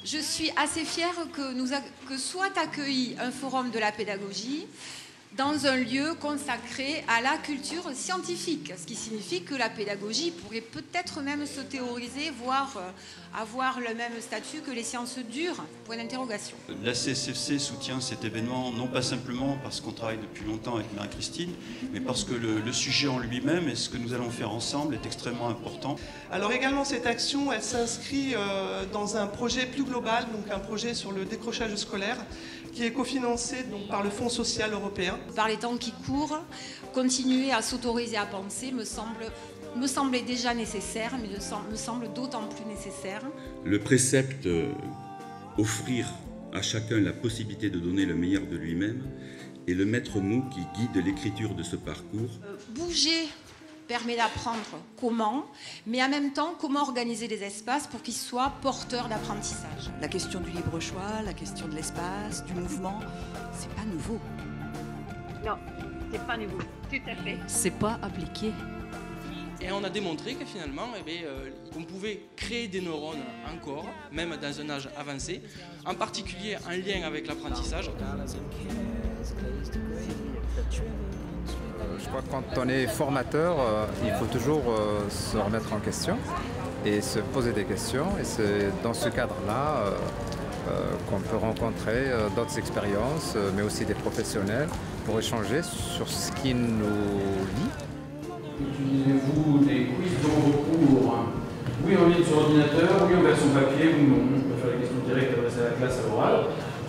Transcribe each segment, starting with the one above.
Je suis assez fière que soit accueilli un forum de la pédagogie dans un lieu consacré à la culture scientifique, ce qui signifie que la pédagogie pourrait peut-être même se théoriser, voire avoir le même statut que les sciences dures, point d'interrogation. La CSFC soutient cet événement, non pas simplement parce qu'on travaille depuis longtemps avec Marie-Christine, mais parce que le sujet en lui-même et ce que nous allons faire ensemble est extrêmement important. Alors également, cette action, elle s'inscrit dans un projet plus global, donc un projet sur le décrochage scolaire, qui est cofinancé donc, par le Fonds social européen. Par les temps qui courent, continuer à s'autoriser à penser me semblait déjà nécessaire, mais me semble d'autant plus nécessaire. Le précepte offrir à chacun la possibilité de donner le meilleur de lui-même est le maître mot qui guide l'écriture de ce parcours. Bouger permet d'apprendre comment, mais en même temps, comment organiser les espaces pour qu'ils soient porteurs d'apprentissage. La question du libre choix, la question de l'espace, du mouvement, c'est pas nouveau. Non, c'est pas nouveau, tout à fait. C'est pas appliqué. Et on a démontré que finalement, on pouvait créer des neurones encore, même dans un âge avancé, en particulier en lien avec l'apprentissage. Je crois que quand on est formateur, il faut toujours se remettre en question et se poser des questions. Et c'est dans ce cadre-là qu'on peut rencontrer d'autres expériences, mais aussi des professionnels, pour échanger sur ce qui nous lie. Utilisez-vous des quiz dans vos cours? Oui en ligne sur ordinateur, oui en version papier ou non. On peut faire les questions directes adressées à la classe à l'oral,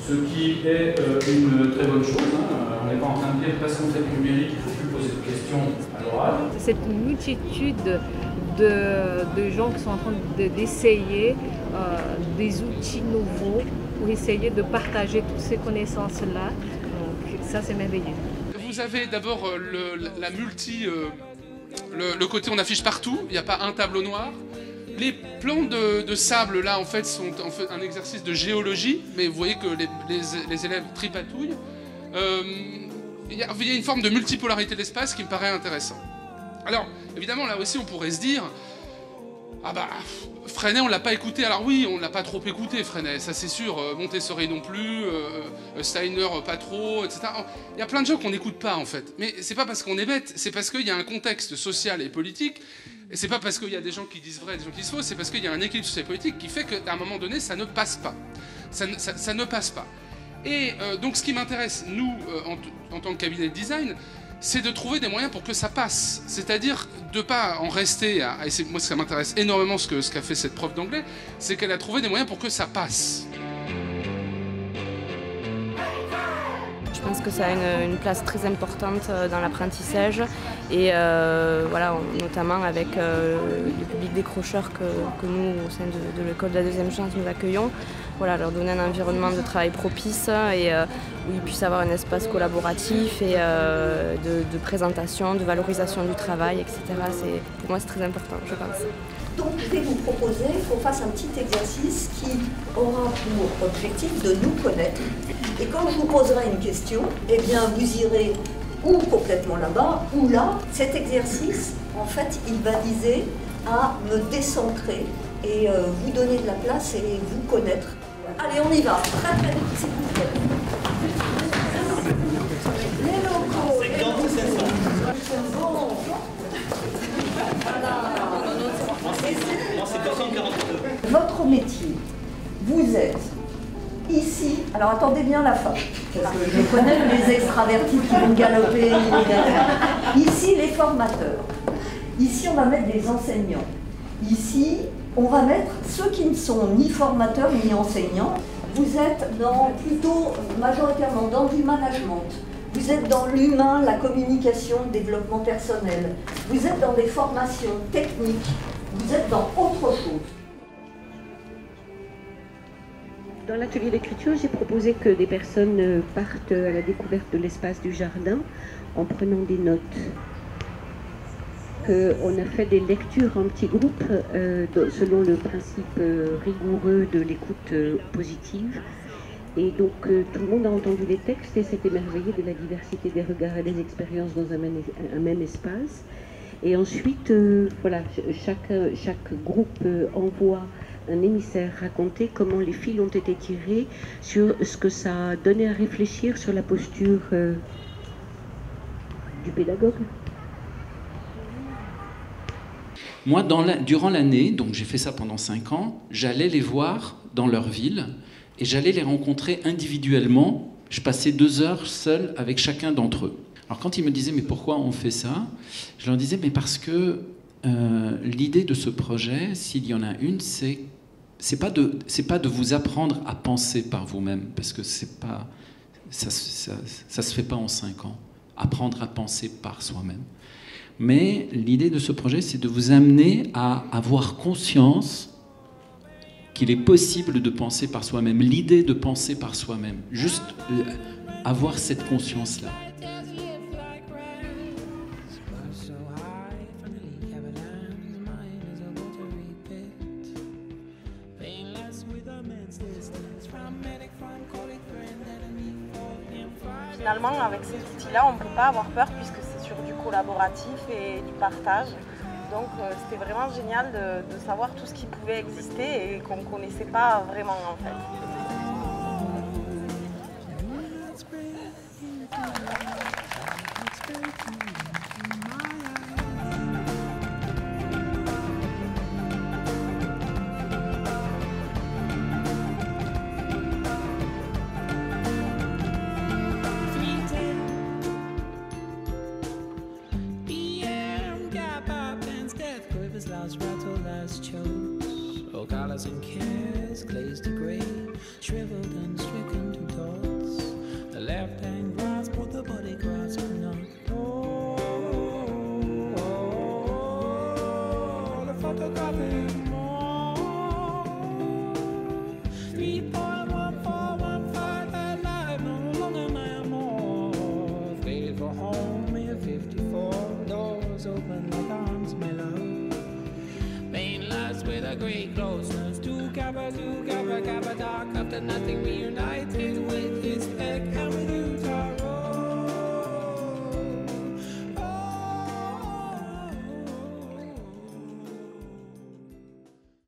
ce qui est une très bonne chose. On n'est pas en train de dire parce qu'on fait du numérique, il ne faut plus poser de questions à l'oral. C'est une multitude de gens qui sont en train d'essayer des outils nouveaux pour essayer de partager toutes ces connaissances-là. Donc ça, c'est merveilleux. Vous avez d'abord la multi... le côté on affiche partout, il n'y a pas un tableau noir. Les plans de sable là en fait sont un exercice de géologie, mais vous voyez que les élèves tripatouillent. Il y a une forme de multipolarité de l'espace qui me paraît intéressant. Alors évidemment là aussi on pourrait se dire ah bah Freinet on l'a pas écouté, alors oui on l'a pas trop écouté Freinet, ça c'est sûr, Montessori non plus, Steiner pas trop, etc. Il y a plein de gens qu'on n'écoute pas en fait, mais c'est pas parce qu'on est bête, c'est parce qu'il y a un contexte social et politique, et c'est pas parce qu'il y a des gens qui disent vrai et des gens qui disent faux, c'est parce qu'il y a un équilibre social et politique qui fait qu'à un moment donné ça ne passe pas, ça ne passe pas. Et donc ce qui m'intéresse nous en tant que cabinet de design, c'est de trouver des moyens pour que ça passe. C'est-à-dire de ne pas en rester à... Et moi, ça m'intéresse énormément ce qu'a fait cette prof d'anglais, c'est qu'elle a trouvé des moyens pour que ça passe. Je pense que ça a une place très importante dans l'apprentissage et voilà, notamment avec le public décrocheur que nous, au sein de l'école de la deuxième chance, nous accueillons. Voilà, leur donner un environnement de travail propice et où ils puissent avoir un espace collaboratif et de présentation, de valorisation du travail, etc. Pour moi, c'est très important, je pense. Donc, je vais vous proposer qu'on fasse un petit exercice qui aura pour objectif de nous connaître. Et quand je vous poserai une question, eh bien, vous irez ou complètement là-bas ou là. Cet exercice, en fait, il va viser à me décentrer et vous donner de la place et vous connaître. Allez, on y va. Très très vite, s'il vous plaît. Les locaux. Bon. Votre métier, vous êtes ici, alors attendez bien la fin, parce que je connais les extravertis qui vont galoper. Ici, les formateurs. Ici, on va mettre des enseignants. Ici, on va mettre ceux qui ne sont ni formateurs ni enseignants. Vous êtes plutôt majoritairement dans du management. Vous êtes dans l'humain, la communication, le développement personnel. Vous êtes dans des formations techniques. Vous êtes dans autre chose. Dans l'atelier d'écriture, j'ai proposé que des personnes partent à la découverte de l'espace du jardin en prenant des notes. On a fait des lectures en petits groupes selon le principe rigoureux de l'écoute positive. Et donc tout le monde a entendu les textes et s'est émerveillé de la diversité des regards et des expériences dans un même espace. Et ensuite, voilà, chaque groupe envoie un émissaire raconter comment les fils ont été tirés, sur ce que ça a donné à réfléchir sur la posture du pédagogue? Moi, durant l'année, donc j'ai fait ça pendant 5 ans, j'allais les voir dans leur ville et j'allais les rencontrer individuellement. Je passais 2 heures seul avec chacun d'entre eux. Alors quand ils me disaient « mais pourquoi on fait ça ?» Je leur disais « mais parce que l'idée de ce projet, s'il y en a une, c'est pas de vous apprendre à penser par vous-même, parce que ça se fait pas en 5 ans, apprendre à penser par soi-même. Mais l'idée de ce projet, c'est de vous amener à avoir conscience qu'il est possible de penser par soi-même, l'idée de penser par soi-même, juste avoir cette conscience-là. Finalement, avec cet outil-là, on ne peut pas avoir peur puisque c'est sur du collaboratif et du partage. Donc c'était vraiment génial de savoir tout ce qui pouvait exister et qu'on ne connaissait pas vraiment en fait. Collars and cares glazed to grey, shriveled and stricken to dots. The left hand grasp what the body grasp not. The photographic more. 3.1415 alive, no longer my more. Faded for home in 54, doors open like arms, my love. With a great closeness to Kappa, dark after nothing reunited.